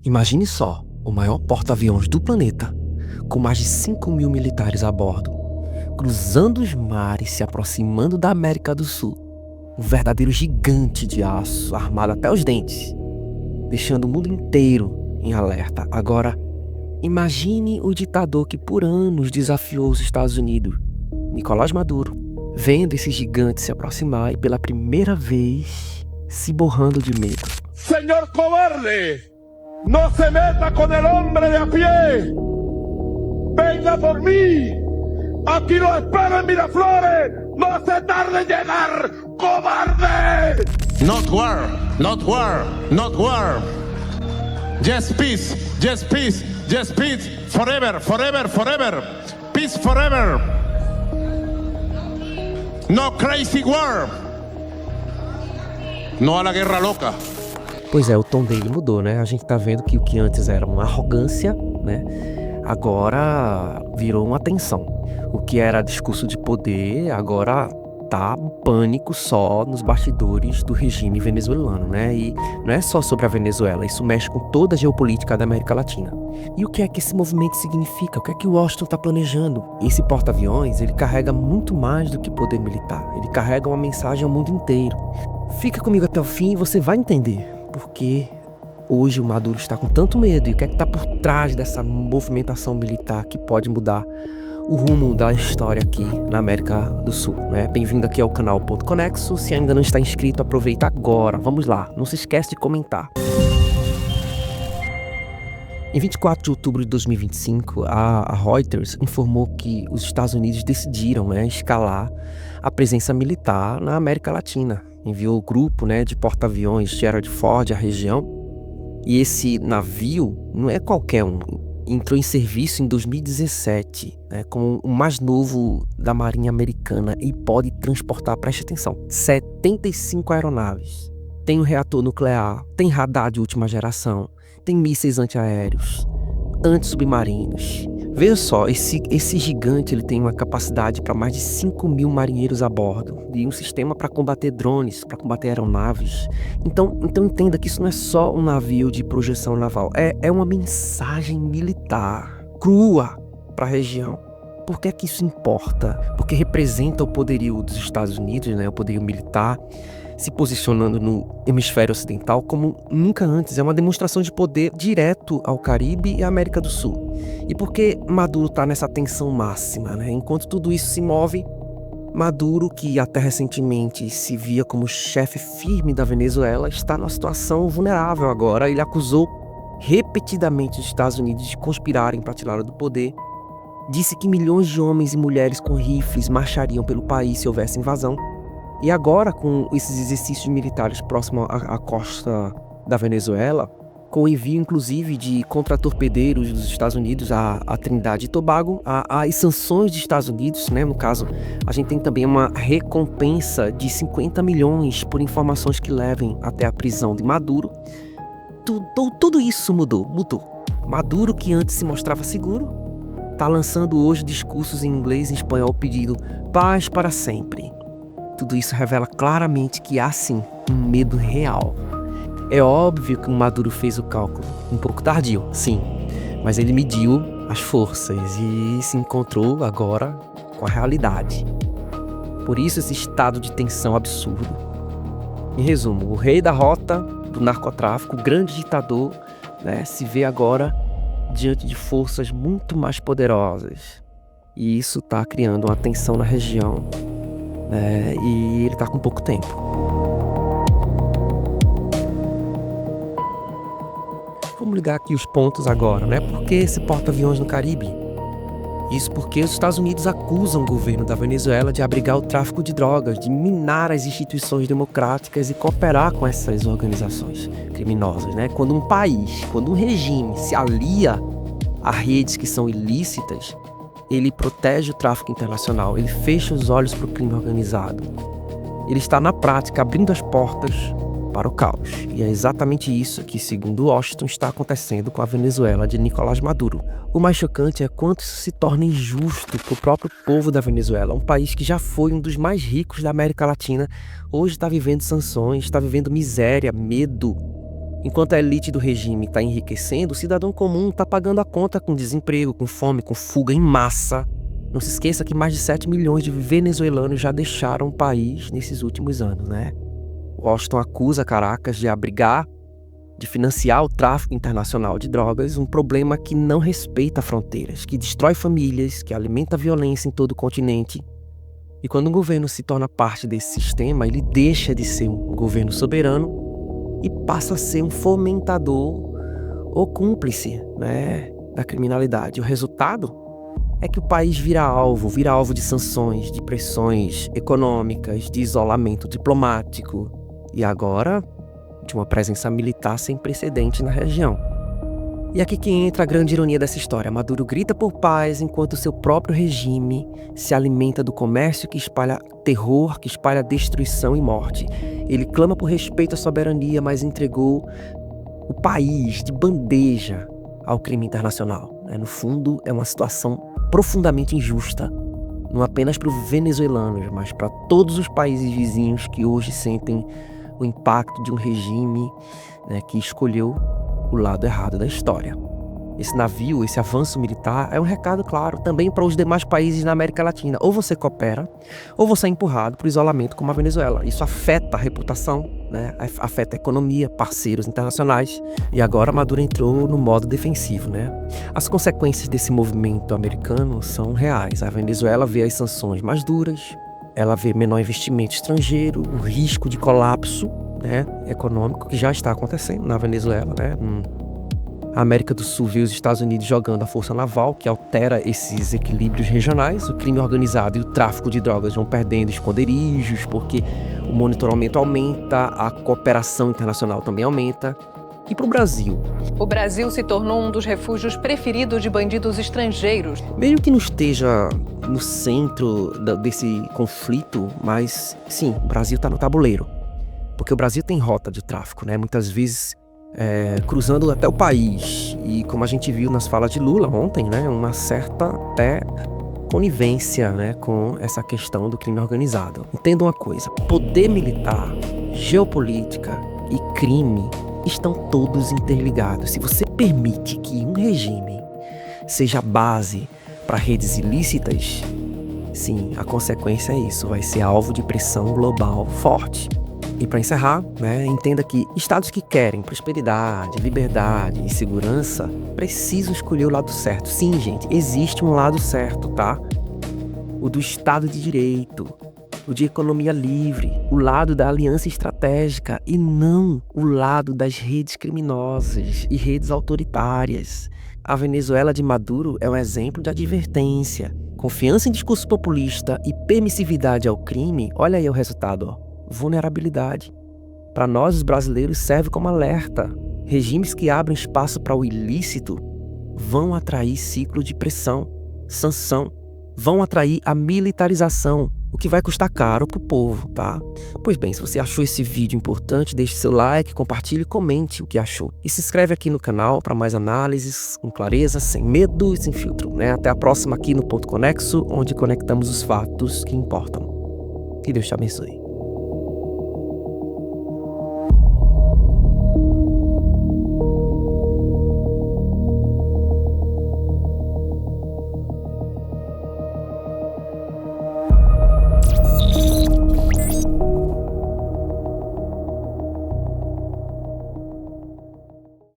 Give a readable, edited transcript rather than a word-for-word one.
Imagine só, o maior porta-aviões do planeta, com mais de 5.000 militares a bordo, cruzando os mares, se aproximando da América do Sul. Um verdadeiro gigante de aço, armado até os dentes, deixando o mundo inteiro em alerta. Agora, imagine o ditador que por anos desafiou os Estados Unidos, Nicolás Maduro, vendo esse gigante se aproximar e pela primeira vez se borrando de medo. Senhor cobarde, no se meta con el hombre de a pie. Venga por mí. Aquí lo espero en Miraflores. No se tarde en llegar, cobarde. Not war, not war, not war. Just peace, just peace, just peace. Forever, forever, forever. Peace forever. No crazy war. No a la guerra loca. Pois é, o tom dele mudou, né? A gente tá vendo que o que antes era uma arrogância, né? Agora virou uma tensão. O que era discurso de poder, agora tá um pânico só nos bastidores do regime venezuelano, né? E não é só sobre a Venezuela, isso mexe com toda a geopolítica da América Latina. E o que é que esse movimento significa? O que é que o Washington tá planejando? Esse porta-aviões, ele carrega muito mais do que poder militar. Ele carrega uma mensagem ao mundo inteiro. Fica comigo até o fim e você vai entender por que hoje o Maduro está com tanto medo e o que é que está por trás dessa movimentação militar que pode mudar o rumo da história aqui na América do Sul, né? Bem-vindo aqui ao canal Ponto Conexo. Se ainda não está inscrito, aproveita agora. Vamos lá, não se esquece de comentar. Em 24 de outubro de 2025, a Reuters informou que os Estados Unidos decidiram, né, escalar a presença militar na América Latina. Enviou o grupo, né, de porta-aviões Gerald Ford à região. E esse navio não é qualquer um. Entrou em serviço em 2017, né, como o mais novo da Marinha Americana e pode transportar, preste atenção, 75 aeronaves. Tem um reator nuclear, tem radar de última geração, tem mísseis antiaéreos, antissubmarinos. Veja só, esse gigante ele tem uma capacidade para mais de 5.000 marinheiros a bordo e um sistema para combater drones, para combater aeronaves. Então entenda que isso não é só um navio de projeção naval, é uma mensagem militar crua para a região. Por que é que isso importa? Porque representa o poderio dos Estados Unidos, né, o poderio militar, se posicionando no hemisfério ocidental como nunca antes. É uma demonstração de poder direto ao Caribe e à América do Sul. E por que Maduro está nessa tensão máxima, né? Enquanto tudo isso se move, Maduro, que até recentemente se via como chefe firme da Venezuela, está numa situação vulnerável agora. Ele acusou repetidamente os Estados Unidos de conspirarem para tirá-lo do poder. Disse que milhões de homens e mulheres com rifles marchariam pelo país se houvesse invasão. E agora, com esses exercícios militares próximos à costa da Venezuela, com o envio inclusive de contratorpedeiros dos Estados Unidos à Trindade e Tobago, as sanções dos Estados Unidos, né? No caso, a gente tem também uma recompensa de 50 milhões por informações que levem até a prisão de Maduro. Tudo isso mudou. Maduro, que antes se mostrava seguro, está lançando hoje discursos em inglês e espanhol pedindo paz para sempre. Tudo isso revela claramente que há sim um medo real. É óbvio que o Maduro fez o cálculo, um pouco tardio, sim, mas ele mediu as forças e se encontrou agora com a realidade. Por isso esse estado de tensão absurdo. Em resumo, o rei da rota do narcotráfico, o grande ditador, né, se vê agora diante de forças muito mais poderosas. E isso está criando uma tensão na região. E ele está com pouco tempo. Vamos ligar aqui os pontos agora, né? Por que esse porta-aviões no Caribe? Isso porque os Estados Unidos acusam o governo da Venezuela de abrigar o tráfico de drogas, de minar as instituições democráticas e cooperar com essas organizações criminosas, né? Quando um país, quando um regime se alia a redes que são ilícitas, ele protege o tráfico internacional, ele fecha os olhos para o crime organizado. Ele está, na prática, abrindo as portas para o caos. E é exatamente isso que, segundo Washington, está acontecendo com a Venezuela de Nicolás Maduro. O mais chocante é quanto isso se torna injusto para o próprio povo da Venezuela, um país que já foi um dos mais ricos da América Latina, hoje está vivendo sanções, está vivendo miséria, medo. Enquanto a elite do regime está enriquecendo, o cidadão comum está pagando a conta com desemprego, com fome, com fuga em massa. Não se esqueça que mais de 7 milhões de venezuelanos já deixaram o país nesses últimos anos, né? Washington acusa Caracas de abrigar, de financiar o tráfico internacional de drogas, um problema que não respeita fronteiras, que destrói famílias, que alimenta a violência em todo o continente. E quando um governo se torna parte desse sistema, ele deixa de ser um governo soberano e passa a ser um fomentador ou cúmplice, né, da criminalidade. O resultado é que o país vira alvo de sanções, de pressões econômicas, de isolamento diplomático e agora de uma presença militar sem precedente na região. E aqui que entra a grande ironia dessa história. Maduro grita por paz enquanto seu próprio regime se alimenta do comércio que espalha terror, que espalha destruição e morte. Ele clama por respeito à soberania, mas entregou o país de bandeja ao crime internacional. No fundo, é uma situação profundamente injusta, não apenas para os venezuelanos, mas para todos os países vizinhos que hoje sentem o impacto de um regime, né, que escolheu o lado errado da história. Esse navio, esse avanço militar é um recado claro também para os demais países na América Latina. Ou você coopera, ou você é empurrado para o isolamento como a Venezuela. Isso afeta a reputação, né? Afeta a economia, parceiros internacionais. E agora Maduro entrou no modo defensivo, né? As consequências desse movimento americano são reais. A Venezuela vê as sanções mais duras, ela vê menor investimento estrangeiro, o risco de colapso, né, econômico que já está acontecendo na Venezuela, né? A América do Sul vê os Estados Unidos jogando a força naval, que altera esses equilíbrios regionais. O crime organizado e o tráfico de drogas vão perdendo esconderijos, porque o monitoramento aumenta, a cooperação internacional também aumenta. E para o Brasil? O Brasil se tornou um dos refúgios preferidos de bandidos estrangeiros. Mesmo que não esteja no centro desse conflito, mas sim, o Brasil está no tabuleiro. Porque o Brasil tem rota de tráfico, né? Muitas vezes cruzando até o país. E como a gente viu nas falas de Lula ontem, né? Uma certa até conivência, né, com essa questão do crime organizado. Entenda uma coisa, poder militar, geopolítica e crime estão todos interligados. Se você permite que um regime seja base para redes ilícitas, sim, a consequência é isso, vai ser alvo de pressão global forte. E para encerrar, né, entenda que estados que querem prosperidade, liberdade e segurança precisam escolher o lado certo. Sim, gente, existe um lado certo, tá? O do Estado de Direito, o de economia livre, o lado da aliança estratégica e não o lado das redes criminosas e redes autoritárias. A Venezuela de Maduro é um exemplo de advertência. Confiança em discurso populista e permissividade ao crime, olha aí o resultado, ó. Vulnerabilidade. Para nós, os brasileiros, serve como alerta. Regimes que abrem espaço para o ilícito vão atrair ciclo de pressão, sanção, vão atrair a militarização, o que vai custar caro pro povo, tá? Pois bem, se você achou esse vídeo importante, deixe seu like, compartilhe e comente o que achou. E se inscreve aqui no canal para mais análises com clareza, sem medo e sem filtro, né? Até a próxima aqui no Ponto Conexo, onde conectamos os fatos que importam. Que Deus te abençoe.